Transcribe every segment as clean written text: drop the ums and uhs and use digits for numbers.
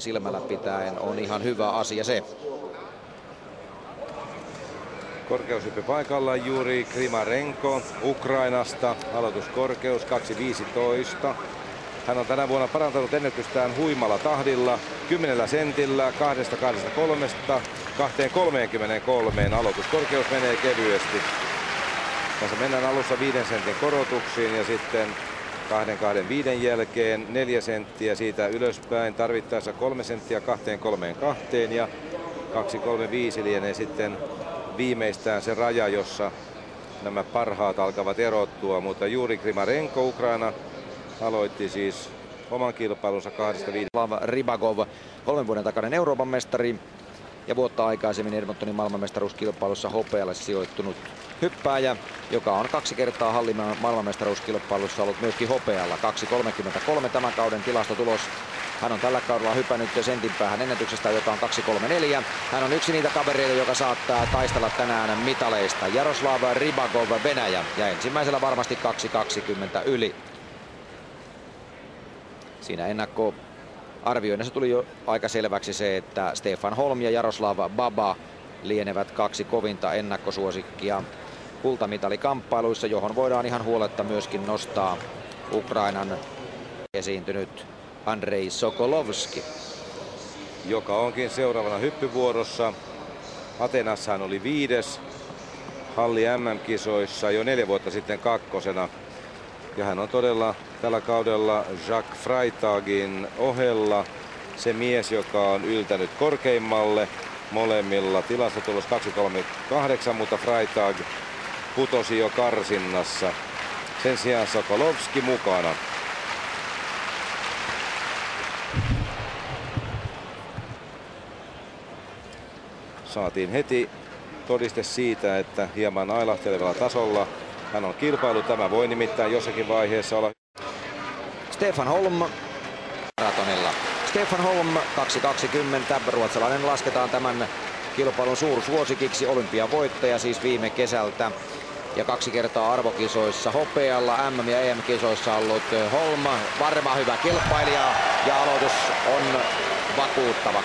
silmällä pitäen on ihan hyvä asia se. Korkeushyppy paikallaan Juri Krimarenko Ukrainasta. Aloituskorkeus 2.15. Hän on tänä vuonna parantanut ennätystään huimalla tahdilla 10 sentillä 2.23 2.33. Aloituskorkeus menee kevyesti. Tässä mennään alussa 5 sentin korotuksiin ja sitten 2.25 jälkeen 4 senttiä siitä ylöspäin. Tarvittaessa 3 senttiä 2.32 ja 2.35 lienee sitten viimeistään se raja, jossa nämä parhaat alkavat erottua. Mutta Juri Krimarenko Ukraina aloitti siis oman kilpailunsa 2.5. Rybakov, 3 vuoden takainen Euroopan mestari ja vuotta aikaisemmin Edmontonin maailmanmestaruuskilpailussa hopealle sijoittunut hyppääjä, joka on 2 kertaa Hallin maailmanmestaruuskilpailussa ollut myöskin hopealla. 2.33 tämän kauden tilastotulos. Hän on tällä kaudella hypännyt sentin päähän ennätyksestä, joka on 2.34. Hän on yksi niitä kavereita, joka saattaa taistella tänään mitaleista. Jaroslav Rybakov, Venäjä, ja ensimmäisellä varmasti 2.20 yli. Siinä ennakkoarvioinnissa tuli jo aika selväksi se, että Stefan Holm ja Jaroslav Baba lienevät 2 kovinta ennakkosuosikkia kultamitalikamppailuissa, johon voidaan ihan huoletta myöskin nostaa Ukrainan esiintynyt Andrei Sokolovski, joka onkin seuraavana hyppyvuorossa. Atenassa hän oli 5. Halli MM-kisoissa jo 4 vuotta sitten 2. Ja hän on todella tällä kaudella Jacques Freitagin ohella se mies, joka on yltänyt korkeimmalle molemmilla. Tilastotulos 2.38, mutta Freitag putosi jo karsinnassa. Sen sijaan Sokolovski mukana. Saatiin heti todiste siitä, että hieman ailahtelevalla tasolla hän on kilpailu. Tämä voi nimittäin jossakin vaiheessa olla. Stefan Holm maratonilla. Stefan Holm 2.20. Ruotsalainen lasketaan tämän kilpailun suursuosikiksi. Olympiavoittaja siis viime kesältä. Ja 2 kertaa arvokisoissa hopealla. MM- ja EM-kisoissa ollut Holm. Varma hyvä kilpailija. Ja aloitus on vakuuttava.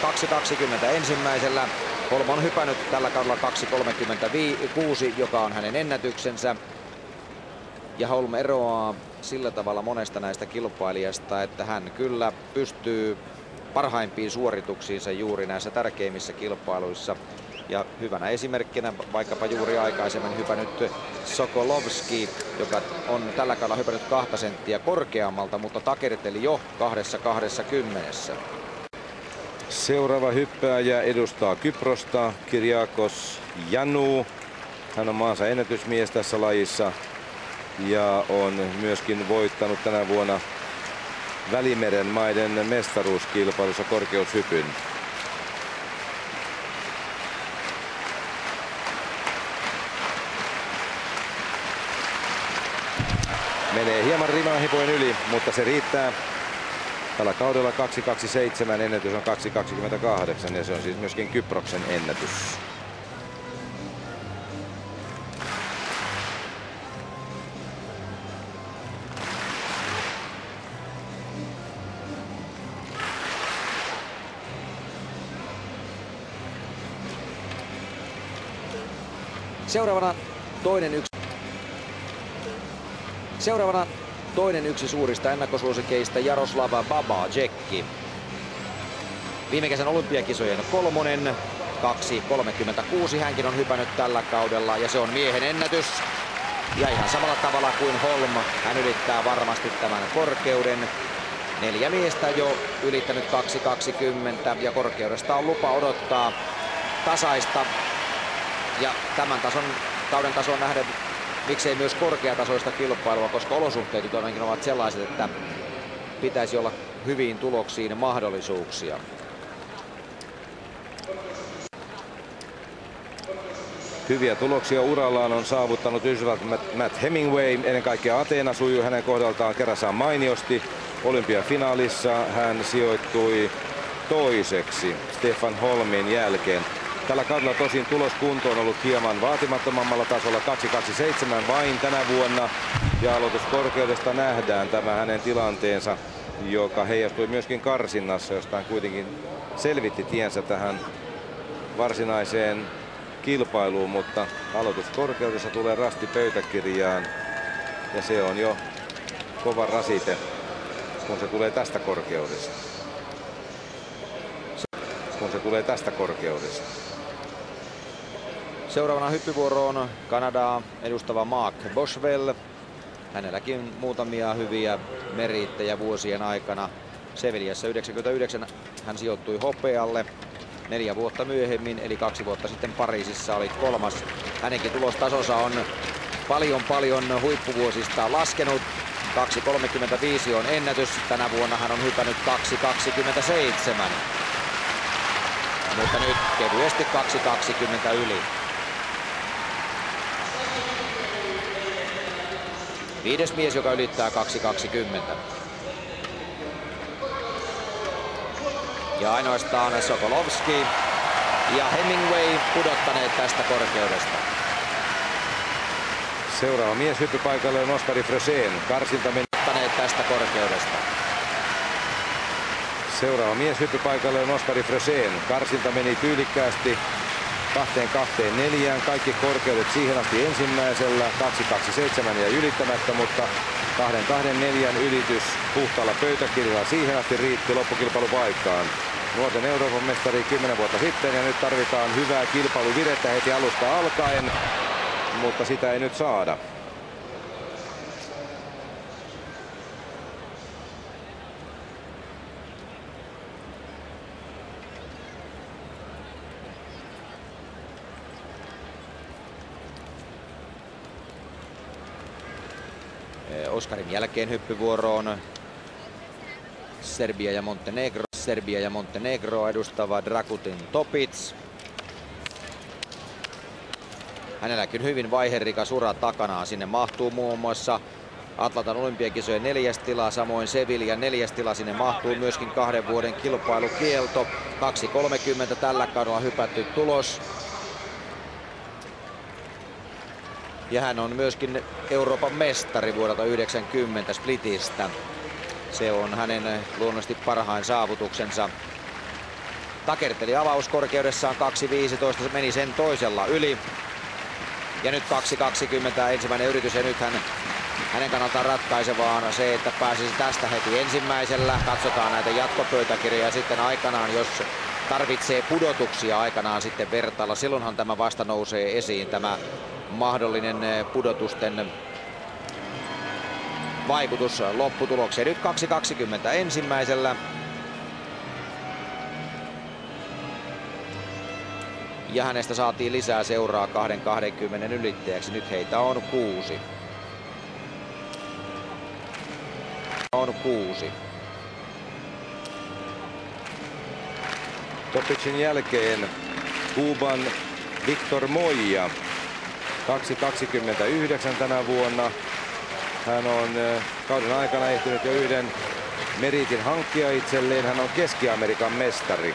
2.20 ensimmäisellä. Holm on hypännyt tällä kaudella 2.36, joka on hänen ennätyksensä. Ja Holm eroaa sillä tavalla monesta näistä kilpailijasta, että hän kyllä pystyy parhaimpiin suorituksiinsa juuri näissä tärkeimmissä kilpailuissa. Ja hyvänä esimerkkinä vaikkapa juuri aikaisemmin hypännyt Sokolovski, joka on tällä kaudella hypännyt 2 senttiä korkeammalta, mutta takerteli jo 2.20. Seuraava hyppääjä edustaa Kyprosta, Kyriakos Janu. Hän on maansa ennätysmies tässä lajissa ja on myöskin voittanut tänä vuonna Välimeren maiden mestaruuskilpailussa korkeushypyn. Menee hieman rimahipojen yli, mutta se riittää. Tällä kaudella 2.27, ennätys on 2.28 ja se on siis myöskin Kyproksen ennätys. Seuraavana toinen yksi suurista ennakkosuosikeista Jaroslav Baba, tsekki. Viime kesän olympiakisojen 3. 2.36 hänkin on hypännyt tällä kaudella ja se on miehen ennätys. Ja ihan samalla tavalla kuin Holm, hän ylittää varmasti tämän korkeuden. 4 miestä jo ylittänyt 2.20 ja korkeudesta on lupa odottaa tasaista. Ja tämän kauden tason nähden miksei myös korkeatasoista kilpailua, koska olosuhteet todellakin ovat sellaiset, että pitäisi olla hyviin tuloksiin mahdollisuuksia. Hyviä tuloksia urallaan on saavuttanut Yhdysvallat Matt Hemingway. Ennen kaikkea Ateena sujui hänen kohdaltaan kerrassaan mainiosti. Olympiafinaalissa hän sijoittui 2. Stefan Holmin jälkeen. Tällä kaudella tosin tuloskunto on ollut hieman vaatimattomammalla tasolla, 2.27 vain tänä vuonna. Ja aloituskorkeudesta nähdään tämä hänen tilanteensa. joka heijastui myöskin karsinnassa, josta hän kuitenkin selvitti tiensä tähän varsinaiseen kilpailuun, mutta aloituskorkeudessa tulee rasti pöytäkirjaan ja se on jo kova rasite, kun se tulee tästä korkeudesta. Seuraavana hyppyvuoroon Kanadaa edustava Mark Boschwell. Hänelläkin muutamia hyviä meriittejä vuosien aikana. Sevillassa 99 hän sijoittui hopealle. 4 vuotta myöhemmin, eli 2 vuotta sitten Pariisissa oli 3. Hänenkin tulostasonsa on paljon huippuvuosista laskenut. 2.35 on ennätys. Tänä vuonna hän on hypännyt 2.27. Mutta nyt kevyesti 2.20 yli. 5. mies, joka ylittää 2.20. Ja ainoastaan Sokolovski ja Hemingway pudottaneet tästä korkeudesta. Seuraava mies hyppypaikalle on Oskari Frösén. Karsinta meni tästä korkeudesta. Seuraava mies hyppypaikalle on Oskari Frösén. Karsinta meni tyylikkäästi 2.24. Kaikki korkeudet siihen asti ensimmäisellä. 2.27 ja ylittämättä, mutta 2.24 ylitys puhtaalla pöytäkirjalla siihen asti riitti loppukilpailupaikkaan. Nuorten Euroopan mestari 10 vuotta sitten ja nyt tarvitaan hyvää kilpailuvirettä heti alusta alkaen, mutta sitä ei nyt saada. Oskarin jälkeen hyppyvuoroon Serbia ja Montenegro edustava Dragutin Topic. Hänelläkin hyvin vaiherikas ura takanaan. Sinne mahtuu muun muassa Atlantan olympiakisojen 4. tila, samoin Seviljan 4. tila. Sinne mahtuu myöskin 2 vuoden kilpailukielto. 2.30 tällä kaudella hypätty tulos. Ja hän on myöskin Euroopan mestari vuodelta 90 Splitistä. Se on hänen luonnollisesti parhain saavutuksensa. Takerteli avauskorkeudessaan 2.15, se meni sen toisella yli. Ja nyt 2.20 ensimmäinen yritys ja nyt hänen kannaltaan ratkaisevaa se, että pääsisi tästä heti ensimmäisellä. Katsotaan näitä jatkopöytäkirjoja sitten aikanaan, jos tarvitsee pudotuksia aikanaan sitten vertailla. Silloinhan tämä vasta nousee esiin, tämä mahdollinen pudotusten vaikutus lopputulokseen. Nyt 2.20 ensimmäisellä. Ja hänestä saatiin lisää seuraa 2.20 ylittäjäksi. Nyt heitä on 6. Topicin jälkeen Kuuban Victor Moya. 2.29 tänä vuonna. Hän on kauden aikana ehtinyt jo 1 meriitin hankkia itselleen. Hän on Keski-Amerikan mestari.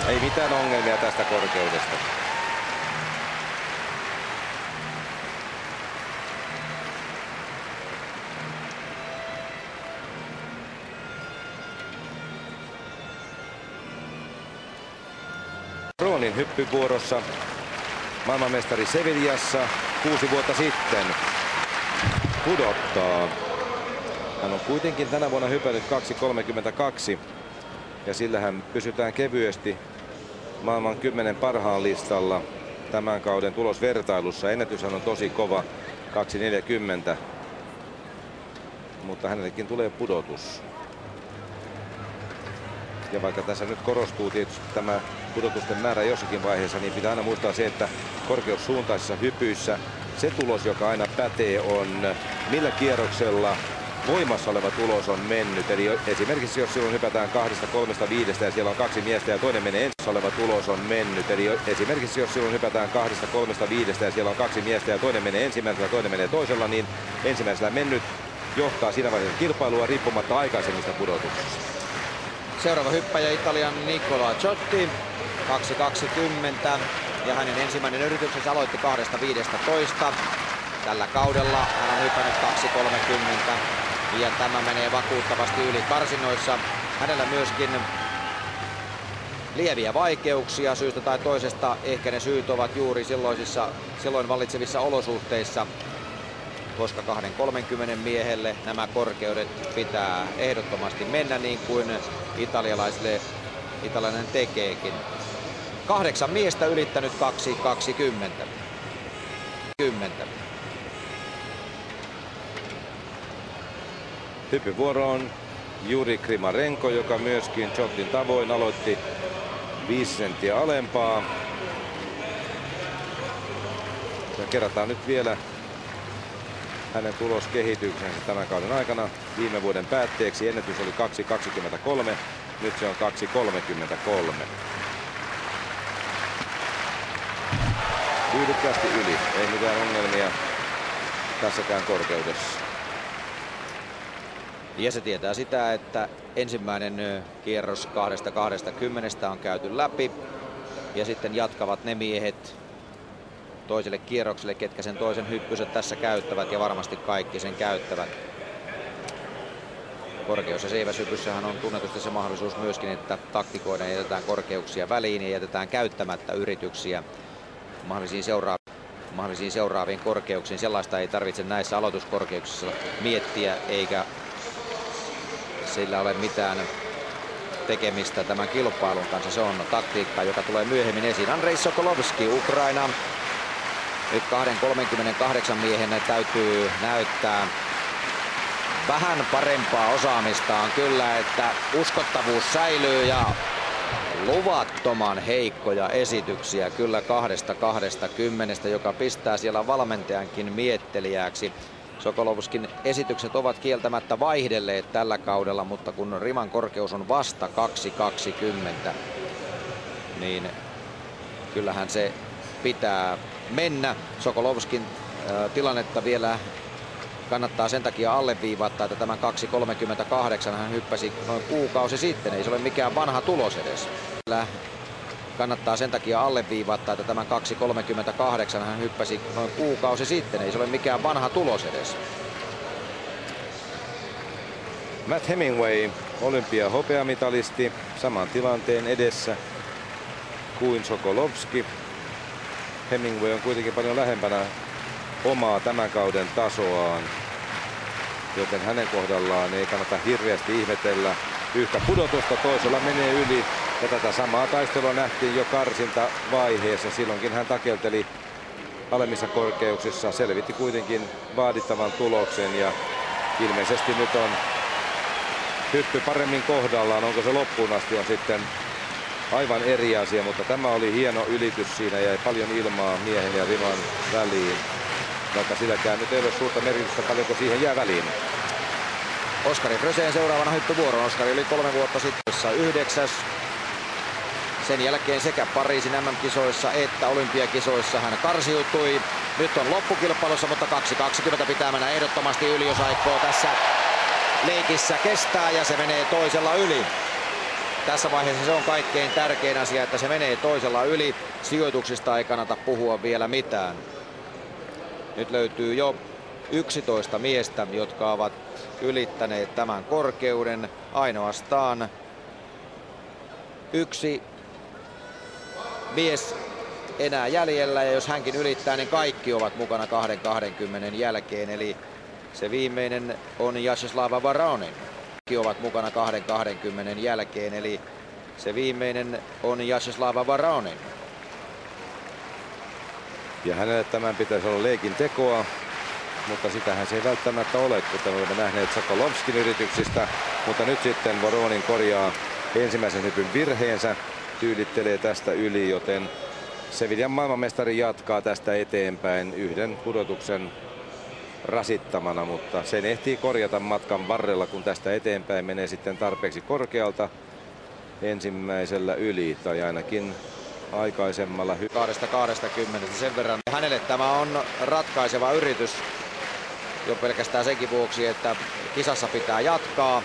Ei mitään ongelmia tästä korkeudesta. Roonin hyppyvuorossa maailmanmestari Sevillassa 6 vuotta sitten pudottaa. Hän on kuitenkin tänä vuonna hypännyt 2.32 ja sillä hän pysytään kevyesti maailman 10 parhaan listalla tämän kauden tulosvertailussa. Ennätyshän on tosi kova 2.40, mutta hänellekin tulee pudotus. Ja vaikka tässä nyt korostuu tietysti tämä pudotusten määrä jossakin vaiheessa, niin pitää aina muistaa se, että korkeussuuntaisissa hypyissä se tulos, joka aina pätee, on millä kierroksella voimassa oleva tulos on mennyt. Eli esimerkiksi jos silloin hypätään 2, 3, 5 ja siellä on 2 miestä ja toinen menee ensimmäisellä oleva tulos on mennyt. Eli esimerkiksi jos silloin hypätään 2, 3, 5 ja siellä on 2 miestä ja toinen menee ensimmäisellä ja toinen menee toisella, niin ensimmäisellä mennyt johtaa siinä vaiheessa kilpailua riippumatta aikaisemmista pudotuksista. Seuraava hyppäjä Italian Nicola Ciotti. 2.20. ja hänen ensimmäinen yrityksensä aloitti 2.15. Tällä kaudella hän on hypännyt 2.30 ja tämä menee vakuuttavasti yli karsinnoissa. Hänellä myöskin lieviä vaikeuksia syystä tai toisesta. Ehkä ne syyt ovat juuri silloin vallitsevissa olosuhteissa, koska 2.30 miehelle nämä korkeudet pitää ehdottomasti mennä niin kuin italialainen tekeekin. 8 miestä ylittänyt 2.20. Hyppyvuoro on Juri Krimarenko, joka myöskin Chotin tavoin aloitti 5 senttiä alempaa. Ja kerrataan nyt vielä hänen tuloskehityksensä tämän kauden aikana. Viime vuoden päätteeksi ennätys oli 2.23, nyt se on 2.33. Tyydykkäästi yli, ei mitään ongelmia tässäkään korkeudessa. Ja se tietää sitä, että ensimmäinen kierros 2.20 on käyty läpi. Ja sitten jatkavat ne miehet toiselle kierrokselle, ketkä sen toisen hyppyset tässä käyttävät, ja varmasti kaikki sen käyttävät. Korkeus- ja seiväshypyssähän on tunnetusti se mahdollisuus myöskin, että taktikoidaan ja jätetään korkeuksia väliin ja jätetään käyttämättä yrityksiä mahdollisiin seuraaviin korkeuksiin. Sellaista ei tarvitse näissä aloituskorkeuksissa miettiä, eikä sillä ole mitään tekemistä tämän kilpailun kanssa. Se on taktiikka, joka tulee myöhemmin esiin. Andrei Sokolovski, Ukraina. Nyt 2.38 miehen täytyy näyttää vähän parempaa osaamistaan kyllä, että uskottavuus säilyy, ja luvattoman heikkoja esityksiä kyllä 2.20, joka pistää siellä valmentajankin miettelijäksi. Sokolovskin esitykset ovat kieltämättä vaihdelleet tällä kaudella, mutta kun riman korkeus on vasta 2.20, niin kyllähän se pitää mennä. Sokolovskin tilannetta vielä kannattaa sen takia alleviivata, että tämän 2.38 hän hyppäsi noin kuukausi sitten. Ei se ole mikään vanha tulos edes. Kannattaa sen takia alleviivata, että tämän 2.38 hän hyppäsi noin kuukausi sitten. Ei se ole mikään vanha tulos edes. Matt Hemingway, olympiahopeamitalisti, saman tilanteen edessä kuin Sokolovski. Hemingway on kuitenkin paljon lähempänä omaa tämän kauden tasoaan, joten hänen kohdallaan ei kannata hirveästi ihmetellä yhtä pudotusta. Toisella menee yli, ja tätä samaa taistelua nähtiin jo karsintavaiheessa. Silloinkin hän takelteli alemmissa korkeuksissa, selvitti kuitenkin vaadittavan tuloksen, ja ilmeisesti nyt on hyppy paremmin kohdallaan. Onko se loppuun asti on sitten aivan eri asia, mutta tämä oli hieno ylitys. Siinä jäi paljon ilmaa miehen ja riman väliin, vaikka silläkään nyt ei ole suurta merkitystä, paljonko siihen jää väliin. Oskari Frösén seuraavana hyppyvuoron. Oskari oli 3 vuotta sitten 9. Sen jälkeen sekä Pariisin MM-kisoissa että olympiakisoissa hän karsiutui. Nyt on loppukilpailussa, mutta 2.20 pitää mennä ehdottomasti yli, jos aikoo tässä leikissä kestää, ja se menee toisella yli. Tässä vaiheessa se on kaikkein tärkein asia, että se menee toisella yli. Sijoituksista ei kannata puhua vielä mitään. Nyt löytyy jo 11 miestä, jotka ovat ylittäneet tämän korkeuden. Ainoastaan yksi mies enää jäljellä, ja jos hänkin ylittää, niin kaikki ovat mukana 2.20 jälkeen. Eli se viimeinen on Jaroslav Voronin. Kaikki ovat mukana 2.20 jälkeen, eli se viimeinen on Jaroslav Voronin. Ja hänelle tämän pitäisi olla leikin tekoa, mutta sitähän se ei välttämättä ole, kuten olemme nähneet Sokolovskin yrityksistä. Mutta nyt sitten Voronin korjaa ensimmäisen hypyn virheensä, tyylittelee tästä yli, joten Seviljan maailmanmestari jatkaa tästä eteenpäin yhden pudotuksen rasittamana, mutta sen ehtii korjata matkan varrella, kun tästä eteenpäin menee sitten tarpeeksi korkealta ensimmäisellä yli, tai ainakin aikaisemmalla 2.20 sen verran. Hänelle tämä on ratkaiseva yritys jo pelkästään senkin vuoksi, että kisassa pitää jatkaa.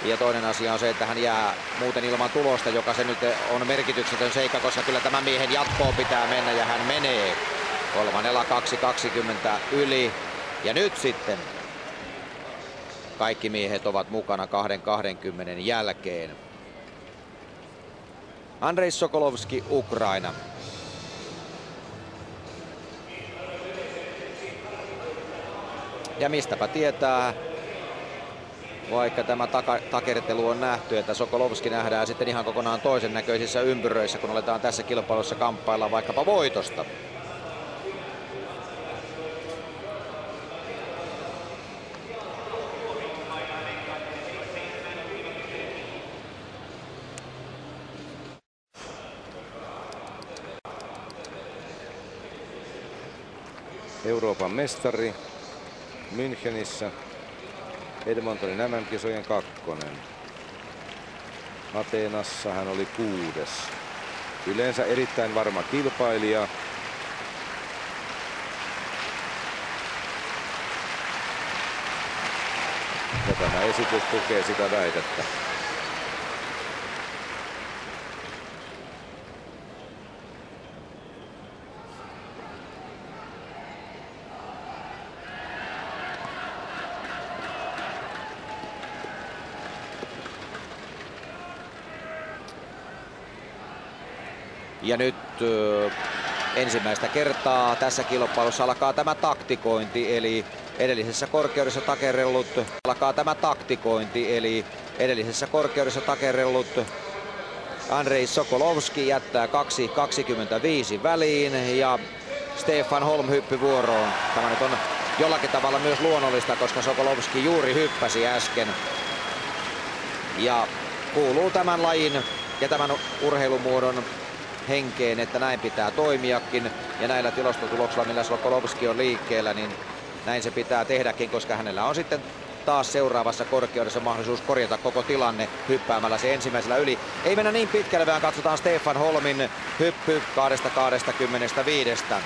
Ja toinen asia on se, että hän jää muuten ilman tulosta, joka se nyt on merkityksetön seikka, koska kyllä tämän miehen jatkoon pitää mennä ja hän menee. Kolmannella 2.20 yli. Ja nyt sitten kaikki miehet ovat mukana 2.20 jälkeen. Andrei Sokolovski, Ukraina. Ja mistäpä tietää, vaikka tämä takertelu on nähty, että Sokolovski nähdään sitten ihan kokonaan toisen näköisissä ympyröissä, kun aletaan tässä kilpailussa kamppailla vaikkapa voitosta. Euroopan mestari Münchenissä, Edmontonin MM-kisojen 2. Ateenassa hän oli 6. Yleensä erittäin varma kilpailija. Ja tämä esitys tukee sitä väitettä. Ja nyt ensimmäistä kertaa tässä kilpailussa alkaa tämä taktikointi, eli edellisessä korkeudessa takerrellut Andrei Sokolovski jättää 2.25 väliin ja Stefan Holm hyppyvuoroon. Tämä nyt on jollakin tavalla myös luonnollista, koska Sokolovski juuri hyppäsi äsken. Ja kuuluu tämän lajin ja tämän urheilumuodon henkeen, että näin pitää toimiakin. Ja näillä tilastotuloksilla, millä Sokolovski on liikkeellä, niin näin se pitää tehdäkin, koska hänellä on sitten taas seuraavassa korkeudessa mahdollisuus korjata koko tilanne hyppäämällä se ensimmäisellä yli. Ei mennä niin pitkälle, vaan katsotaan Stefan Holmin hyppy 2.25.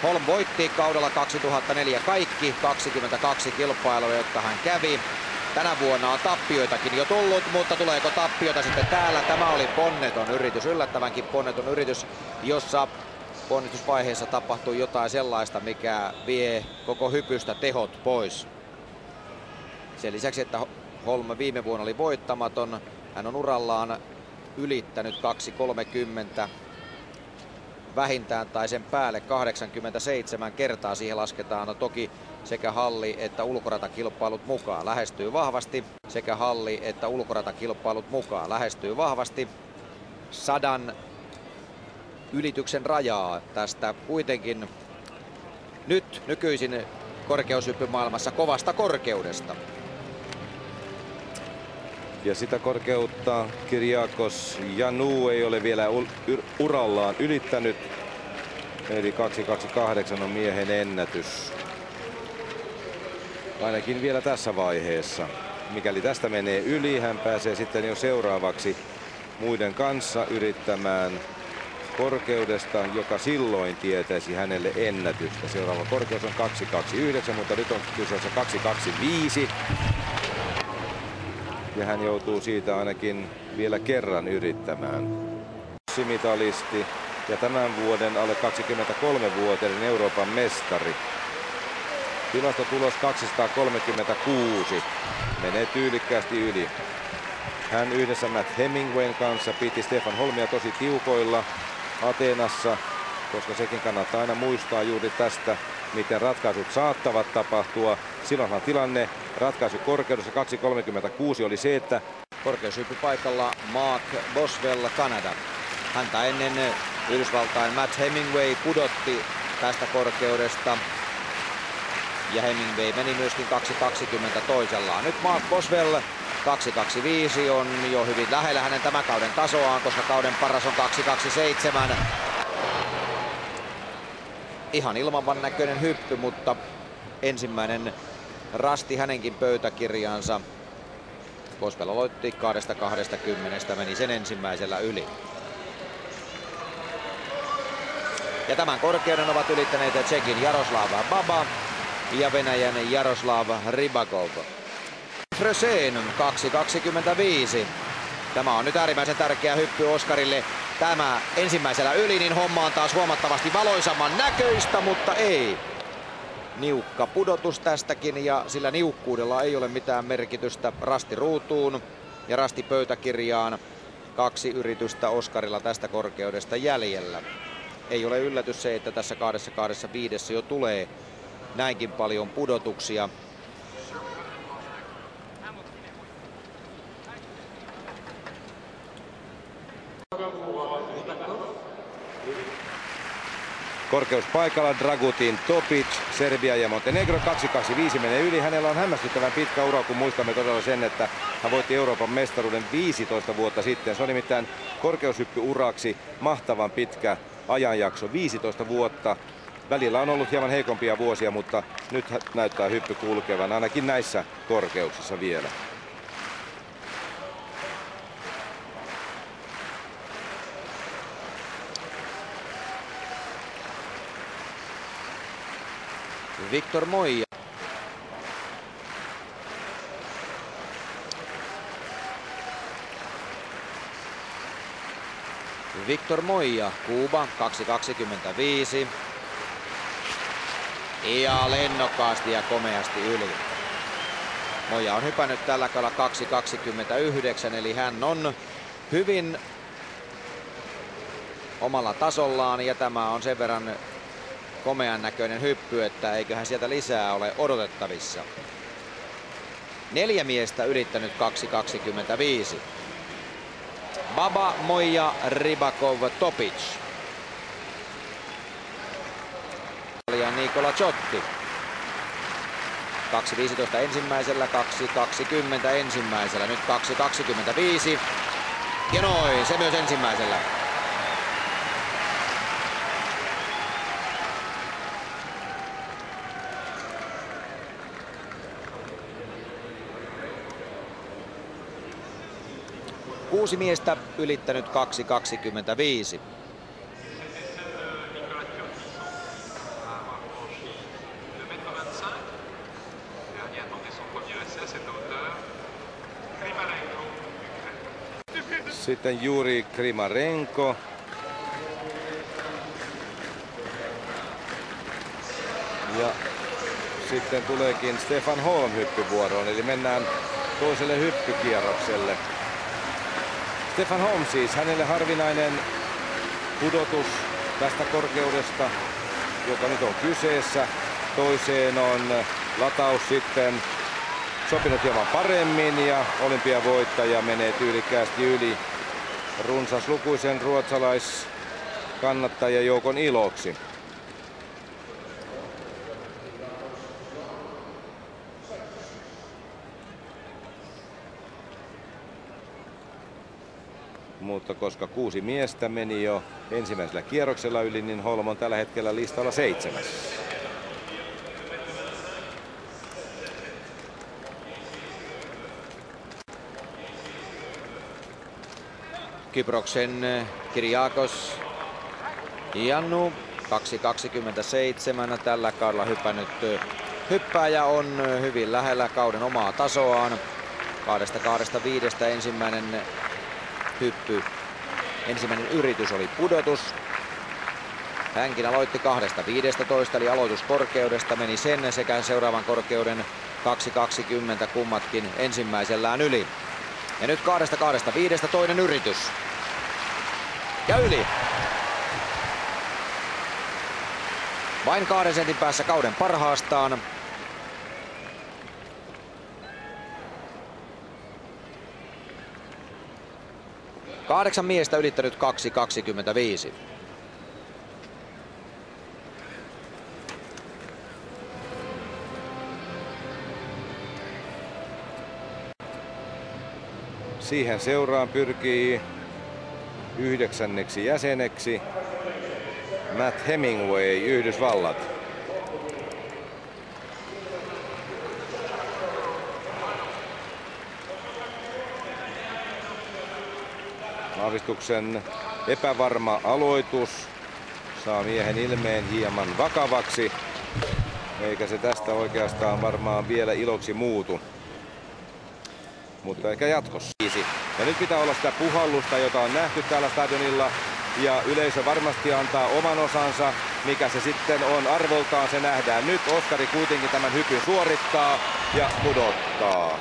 Holm voitti kaudella 2004 kaikki 22 kilpailua, jotka hän kävi. Tänä vuonna on tappioitakin jo tullut, mutta tuleeko tappiota sitten täällä? Tämä oli ponneton yritys, yllättävänkin ponneton yritys, jossa ponnistusvaiheessa tapahtui jotain sellaista, mikä vie koko hypystä tehot pois. Sen lisäksi, että Holm viime vuonna oli voittamaton, hän on urallaan ylittänyt 2.30 vähintään tai sen päälle 87 kertaa. Siihen lasketaan toki sekä halli- että ulkoratakilpailut mukaan. Lähestyy vahvasti. Sekä halli- että ulkoratakilpailut mukaan. Lähestyy vahvasti 100 ylityksen rajaa tästä kuitenkin nyt nykyisin korkeushyppymaailmassa kovasta korkeudesta. Ja sitä korkeutta Kyriakos Janu ei ole vielä urallaan ylittänyt. Eli 2.28 on miehen ennätys. Ainakin vielä tässä vaiheessa. Mikäli tästä menee yli, hän pääsee sitten jo seuraavaksi muiden kanssa yrittämään korkeudesta, joka silloin tietäisi hänelle ennätystä. Seuraava korkeus on 2.29, mutta nyt on kyseessä 2.25. Ja hän joutuu siitä ainakin vielä kerran yrittämään. Mitalisti ja tämän vuoden alle 23-vuotiaiden Euroopan mestari. Tilastotulos 236. Menee tyylikkäästi yli. Hän yhdessä Matt Hemingwayn kanssa piti Stefan Holmia tosi tiukoilla Ateenassa, koska sekin kannattaa aina muistaa juuri tästä, miten ratkaisut saattavat tapahtua. Silloinhan tilanne ratkaisukorkeudessa 2.36 oli se, että korkeushyppypaikalla Mark Boswell, Kanada. Häntä ennen Yhdysvaltain Matt Hemingway pudotti tästä korkeudesta. Ja Hemingway meni myöskin 2.20 toisellaan. Nyt Mark Boswell 2.25 on jo hyvin lähellä hänen tämän kauden tasoaan, koska kauden paras on 2.27. Ihan ilmavan näköinen hyppy, mutta ensimmäinen rasti hänenkin pöytäkirjansa. Boswell aloitti 2.20, meni sen ensimmäisellä yli. Ja tämän korkeuden ovat ylittäneet Tšekin Jaroslav Baba ja Venäjän Jaroslav Rybakov. Frösén 2.25. Tämä on nyt äärimmäisen tärkeä hyppy Oskarille. Tämä ensimmäisellä yli, niin homma on taas huomattavasti valoisamman näköistä, mutta ei. Niukka pudotus tästäkin, ja sillä niukkuudella ei ole mitään merkitystä rasti ruutuun ja rasti pöytäkirjaan. 2 yritystä Oskarilla tästä korkeudesta jäljellä. Ei ole yllätys se, että tässä 2.25 jo tulee näinkin paljon pudotuksia. Korkeuspaikalla Dragutin Topic, Serbia ja Montenegro. 2.25 menee yli. Hänellä on hämmästyttävän pitkä ura, kun muistamme todella sen, että hän voitti Euroopan mestaruuden 15 vuotta sitten. Se on nimittäin korkeushyppyuraksi mahtavan pitkä ajanjakso, 15 vuotta. Välillä on ollut hieman heikompia vuosia, mutta nyt näyttää hyppy kulkevan ainakin näissä korkeuksissa vielä. Victor Moya. Victor Moya, Kuuba, 2.25. Ja lennokkaasti ja komeasti yli. Moya on hypännyt tällä kaudella 2.29, eli hän on hyvin omalla tasollaan, ja tämä on sen verran komean näköinen hyppy, että eiköhän sieltä lisää ole odotettavissa. 4 miestä ylittänyt 2.25. Baba, Moya, Rybakov, Topic. Ja Nikola Ciotti. 2.15 ensimmäisellä, 2.20 ensimmäisellä, nyt 2.25. Ja noin, se myös ensimmäisellä. Kuusi miestä ylittänyt 2.25. Sitten Juri Krimarenko. Ja sitten tuleekin Stefan Holm hyppyvuoroon, eli mennään toiselle hyppykierrokselle. Stefan Holm siis, hänelle harvinainen pudotus tästä korkeudesta, joka nyt on kyseessä. Toiseen on lataus sitten sopinut hieman paremmin ja olympiavoittaja menee tyylikkäästi yli runsaslukuisen ruotsalaiskannattajajoukon iloksi. Mutta koska 6 miestä meni jo ensimmäisellä kierroksella yli, niin Holm on tällä hetkellä listalla 7. Kyproksen Kyriakos Jannu, 2.27 tällä kaudella hypännyt hyppääjä, on hyvin lähellä kauden omaa tasoaan. 2.25 ensimmäinen hyppy. Ensimmäinen yritys oli pudotus. Hänkin aloitti 2.15 eli aloituskorkeudesta, meni sen sekä seuraavan korkeuden 2.20 kummatkin ensimmäisellään yli. Ja nyt 2.25 toinen yritys. Ja yli. Vain 2 sentin päässä kauden parhaastaan. Kahdeksan miestä ylittänyt 2.25. Siihen seuraan pyrkii 9. jäseneksi Matt Hemingway, Yhdysvallat. Aavistuksen epävarma aloitus saa miehen ilmeen hieman vakavaksi. Eikä se tästä oikeastaan varmaan vielä iloksi muutu. Mutta ehkä jatkossa. Ja nyt pitää olla sitä puhallusta, jota on nähty täällä stadionilla. Ja yleisö varmasti antaa oman osansa. Mikä se sitten on arvoltaan, se nähdään nyt. Oskari kuitenkin tämän hypyn suorittaa ja pudottaa.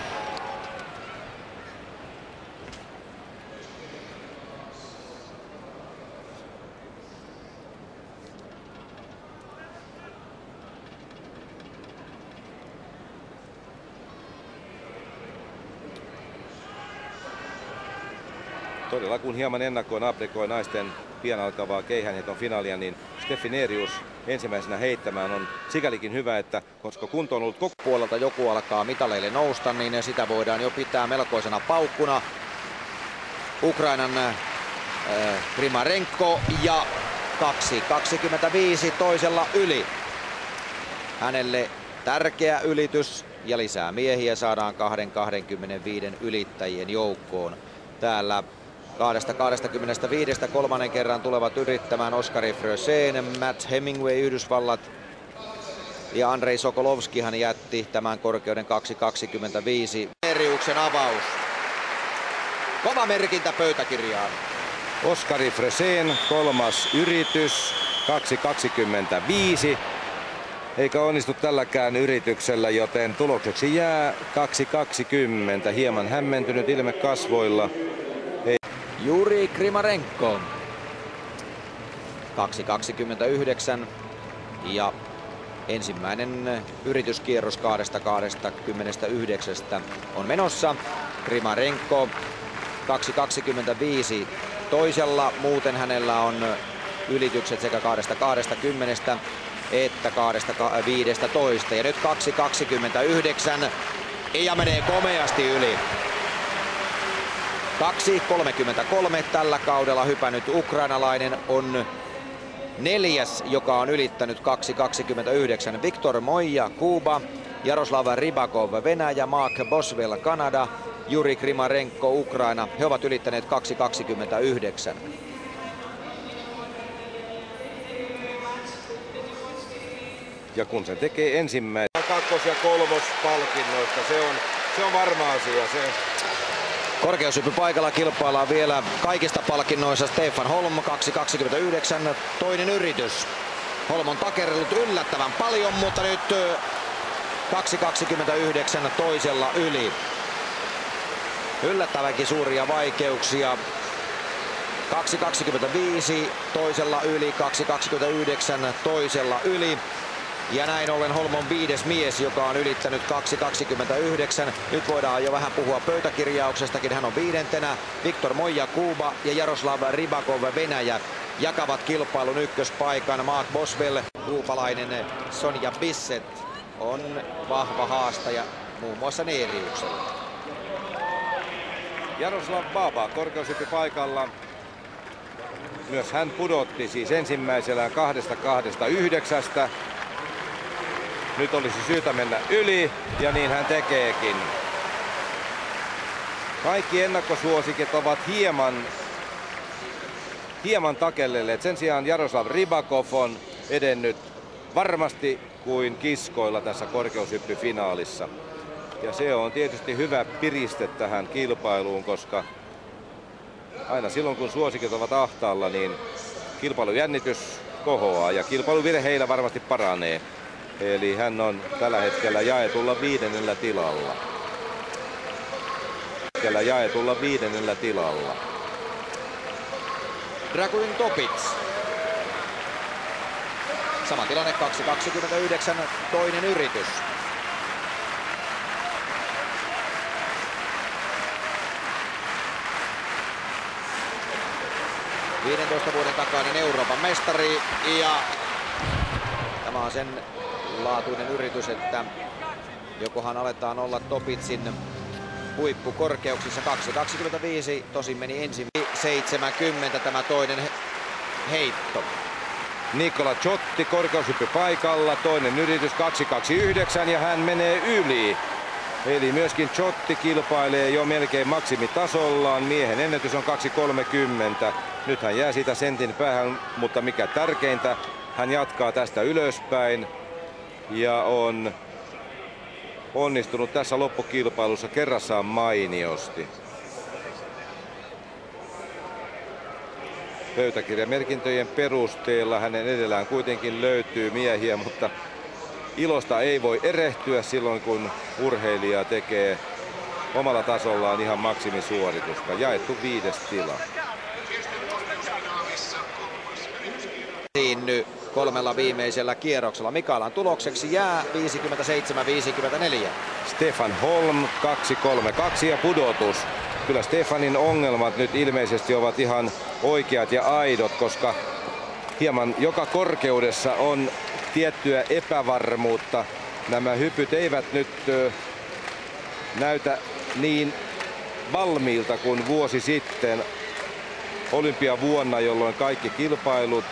Todella kun hieman ennakkoon aprikoi naisten pian alkavaa keihäänheiton finaalia, niin Steffi Neerius ensimmäisenä heittämään on sikälikin hyvä, että koska kunto on ollut koko puolelta joku alkaa mitaleille nousta, niin sitä voidaan jo pitää melkoisena paukkuna. Ukrainan Grimarenko ja 2.25 toisella yli. Hänelle tärkeä ylitys ja lisää miehiä saadaan 2.25 ylittäjien joukkoon. Täällä 2.25 kolmannen kerran tulevat yrittämään Oskari Frösén, Matt Hemingway Yhdysvallat ja Andrei Sokolovskihan jätti tämän korkeuden 2.25. Neeriuksen avaus. Kova merkintä pöytäkirjaan. Oskari Frösén, kolmas yritys, 2.25. Eikä onnistu tälläkään yrityksellä, joten tulokseksi jää 2.20. Hieman hämmentynyt ilme kasvoilla. Juri Grimarenko 2.29 ja ensimmäinen yrityskierros 2.29 on menossa. Grimarenko 2.25 toisella, muuten hänellä on ylitykset sekä 2.20 että 2.15 ja nyt 2.29 ja menee komeasti yli. 2.33 tällä kaudella hypännyt ukrainalainen on neljäs, joka on ylittänyt 2.29. Viktor Moija, Kuuba, Jaroslav Rybakov, Venäjä, Mark Boswell, Kanada, Juri Grimarenko, Ukraina. He ovat ylittäneet 2.29. Ja kun se tekee ensimmäinen kakkos- ja kolmospalkinnoista, se on varma asia. Korkeushyppypaikalla kilpaillaan vielä kaikista palkinnoista. Stefan Holm 2.29, toinen yritys. Holm on takerellut yllättävän paljon, mutta nyt 2.29 toisella yli. Yllättävänkin suuria vaikeuksia. 2.25 toisella yli, 2.29 toisella yli. Ja näin ollen Holm on viides mies, joka on ylittänyt 2.29. Nyt voidaan jo vähän puhua pöytäkirjauksestakin. Hän on viidentenä. Viktor Moija, Kuuba ja Jaroslav Rybakov, Venäjä jakavat kilpailun ykköspaikan. Mark Boswell, kuupalainen Sonja Bissett on vahva haastaja muun muassa Neeriuksella. Jaroslav Baba korkeushyppypaikalla. Myös hän pudotti siis ensimmäisellään 2.29. Nyt olisi syytä mennä yli, ja niin hän tekeekin. Kaikki ennakkosuosikit ovat hieman takellelleet. Sen sijaan Jaroslav Rybakov on edennyt varmasti kuin kiskoilla tässä korkeushyppyfinaalissa. Ja se on tietysti hyvä piriste tähän kilpailuun, koska aina silloin kun suosikit ovat ahtaalla, niin kilpailujännitys kohoaa ja kilpailuvirheillä varmasti paranee. Eli hän on tällä hetkellä jaetulla 5. tilalla. Dragutin Topic. Sama tilanne 2.29, toinen yritys. – 15 vuoden takainen Euroopan mestari ja tämä on sen laatuinen yritys, että jokohan aletaan olla Topicin huippukorkeuksissa. 2.25, tosin meni ensin 70 tämä toinen heitto. Nikola Ciotti korkeushyppypaikalla, toinen yritys 2.29 ja hän menee yli. Eli myöskin Ciotti kilpailee jo melkein maksimitasollaan. Miehen ennätys on 2.30. Nyt hän jää siitä sentin päähän, mutta mikä tärkeintä, hän jatkaa tästä ylöspäin. ja on onnistunut tässä loppukilpailussa kerrassaan mainiosti. Pöytäkirjamerkintöjen perusteella hänen edellään kuitenkin löytyy miehiä, mutta ilosta ei voi erehtyä silloin, kun urheilija tekee omalla tasollaan ihan maksimisuoritusta. Jaettu 5. tila. Nyt 3 viimeisellä kierroksella. Mikaelan tulokseksi jää 57-54. Stefan Holm 2-3-2 ja pudotus. Kyllä Stefanin ongelmat nyt ilmeisesti ovat ihan oikeat ja aidot, koska hieman joka korkeudessa on tiettyä epävarmuutta. Nämä hypyt eivät nyt näytä niin valmiilta kuin vuosi sitten olympiavuonna, jolloin kaikki kilpailut,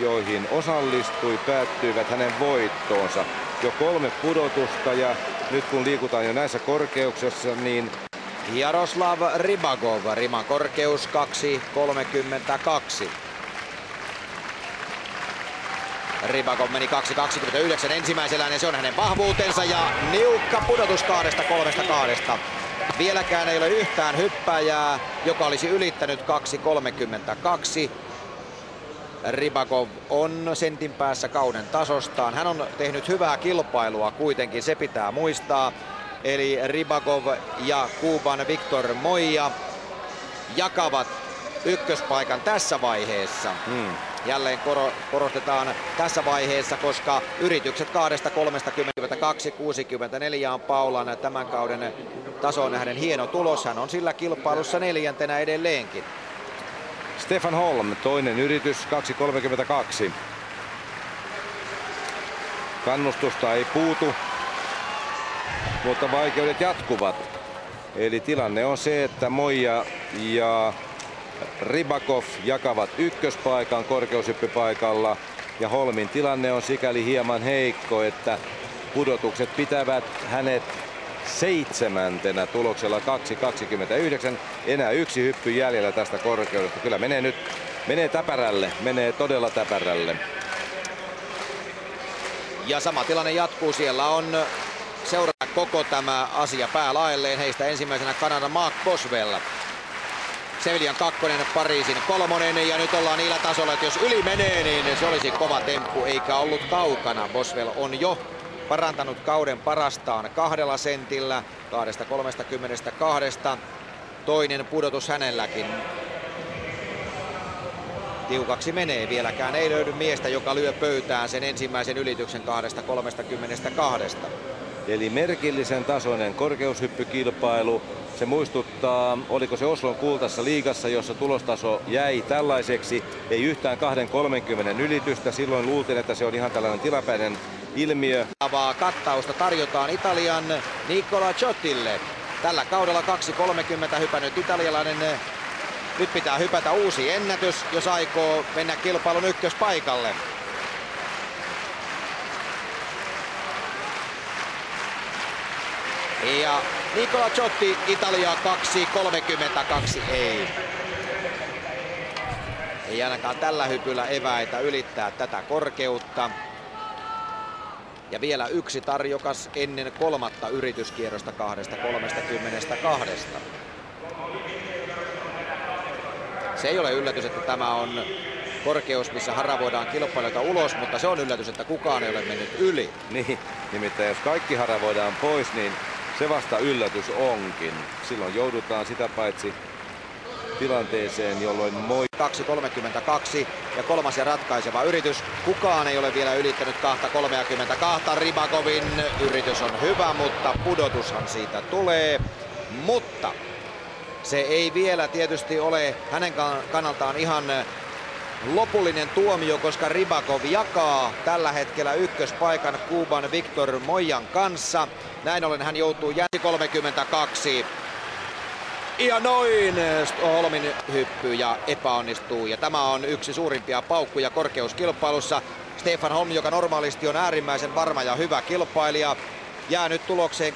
joihin osallistui, päättyivät hänen voittoonsa. Jo 3 pudotusta ja nyt kun liikutaan jo näissä korkeuksissa, niin Jaroslav Rybakov, riman korkeus 2.32. Rybakov meni 2.29 ensimmäisellään ja se on hänen vahvuutensa ja niukka pudotus 2.32. Vieläkään ei ole yhtään hyppääjää, joka olisi ylittänyt 2.32. Rybakov on sentin päässä kauden tasostaan. Hän on tehnyt hyvää kilpailua kuitenkin, se pitää muistaa. Eli Rybakov ja Kuuban Viktor Moija jakavat ykköspaikan tässä vaiheessa. Jälleen korostetaan tässä vaiheessa, koska yritykset 2.32.64 on Paulan tämän kauden tasoon nähden hieno tulos. Hän on sillä kilpailussa 4. edelleenkin. Stefan Holm, toinen yritys 2.32. Kannustusta ei puutu, mutta vaikeudet jatkuvat. Eli tilanne on se, että Moija ja Rybakov jakavat ykköspaikan korkeushyppypaikalla ja Holmin tilanne on sikäli hieman heikko, että pudotukset pitävät hänet 7. tuloksella 2.29. Enää 1 hyppy jäljellä tästä korkeudesta. Kyllä menee täpärälle, menee todella täpärälle. Ja sama tilanne jatkuu. Siellä on seuraa koko tämä asia päälaelleen. Heistä ensimmäisenä Kanadan Mark Boswell. Sevilian 2, Pariisin 3 ja nyt ollaan niillä tasolla, että jos yli menee, niin se olisi kova temppu eikä ollut kaukana. Boswell on jo parantanut kauden parastaan 2 sentillä, 2.32. Toinen pudotus hänelläkin. Tiukaksi menee, vieläkään ei löydy miestä, joka lyö pöytään sen ensimmäisen ylityksen 2.32. Eli merkillisen tasoinen korkeushyppykilpailu. Se muistuttaa, oliko se Oslon kultaisessa liigassa, jossa tulostaso jäi tällaiseksi. Ei yhtään 2.30 ylitystä. Silloin luultiin, että se on ihan tällainen tilapäinen ilmiö. Kattausta tarjotaan Italian Nicola Ciottille. Tällä kaudella 2.30 hypännyt italialainen. Nyt pitää hypätä uusi ennätys, jos aikoo mennä kilpailun ykköspaikalle. Ja Nicola Ciotti, Italia 2.32 ei. Ei ainakaan tällä hypyllä eväitä ylittää tätä korkeutta. Ja vielä yksi tarjokas ennen 3. yrityskierrosta 2.32. Se ei ole yllätys, että tämä on korkeus, missä haravoidaan kilpailijoita ulos, mutta se on yllätys, että kukaan ei ole mennyt yli. Niin, nimittäin jos kaikki haravoidaan pois, niin se vasta yllätys onkin. Silloin joudutaan sitä paitsi tilanteeseen, jolloin 2.32 ja 3. ja ratkaiseva yritys. Kukaan ei ole vielä ylittänyt 2.32. Rybakovin yritys on hyvä, mutta pudotushan siitä tulee. Mutta se ei vielä tietysti ole hänen kannaltaan ihan lopullinen tuomio, koska Rybakov jakaa tällä hetkellä ykköspaikan Kuuban Viktor Moijan kanssa. Näin ollen hän joutuu 32. Ja noin Holmin hyppy ja epäonnistuu. Ja tämä on yksi suurimpia paukkuja korkeuskilpailussa. Stefan Holm, joka normaalisti on äärimmäisen varma ja hyvä kilpailija, jää nyt tulokseen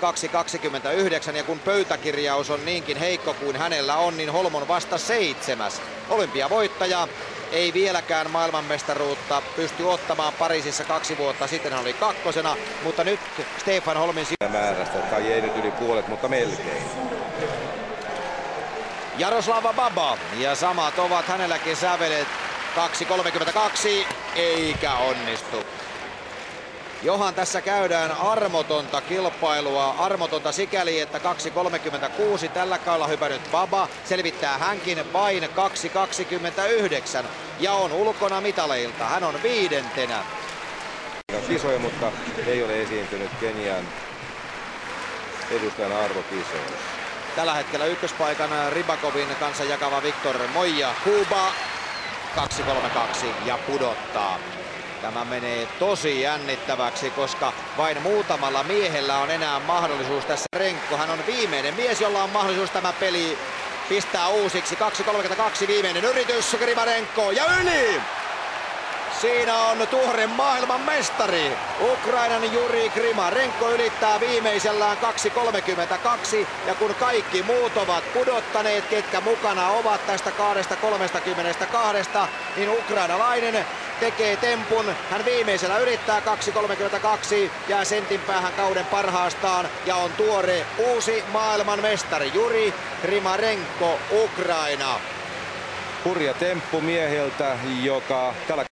2.29 ja kun pöytäkirjaus on niinkin heikko kuin hänellä on, niin Holm on vasta 7. Olympiavoittaja ei vieläkään maailmanmestaruutta pysty ottamaan. Pariisissa 2 vuotta sitten hän oli kakkosena, mutta nyt Stefan Holmin määrästä, tai ei nyt yli puolet, mutta melkein. Jaroslava Baba ja samat ovat hänelläkin sävelet. 2.32 eikä onnistu. Johan tässä käydään armotonta kilpailua, armotonta sikäli, että 2.36 tällä kaudella hypännyt Baba selvittää hänkin vain 2.29 ja on ulkona mitaleilta. Hän on 5. Kisoja, mutta ei ole esiintynyt Kenian edustajana arvokisoissa. Tällä hetkellä ykköspaikan Ribakovin kanssa jakava Victor Moya Kuba 2.32 ja pudottaa. Tämä menee tosi jännittäväksi, koska vain muutamalla miehellä on enää mahdollisuus tässä. Renko, hän on viimeinen mies, jolla on mahdollisuus tämä peli pistää uusiksi. 2.32 viimeinen yritys, Grimarenko ja yli! Siinä on tuore maailman mestari. Ukrainan Juri Grimarenko ylittää viimeisellään 2.32 ja kun kaikki muut ovat pudottaneet, ketkä mukana ovat tästä 2.32, niin ukrainalainen tekee tempun. Hän viimeisellä ylittää 2.32, jää sentin päähän kauden parhaastaan ja on tuore uusi maailman mestari Juri Grimarenko, Ukraina. Hurja temppu mieheltä, joka tällä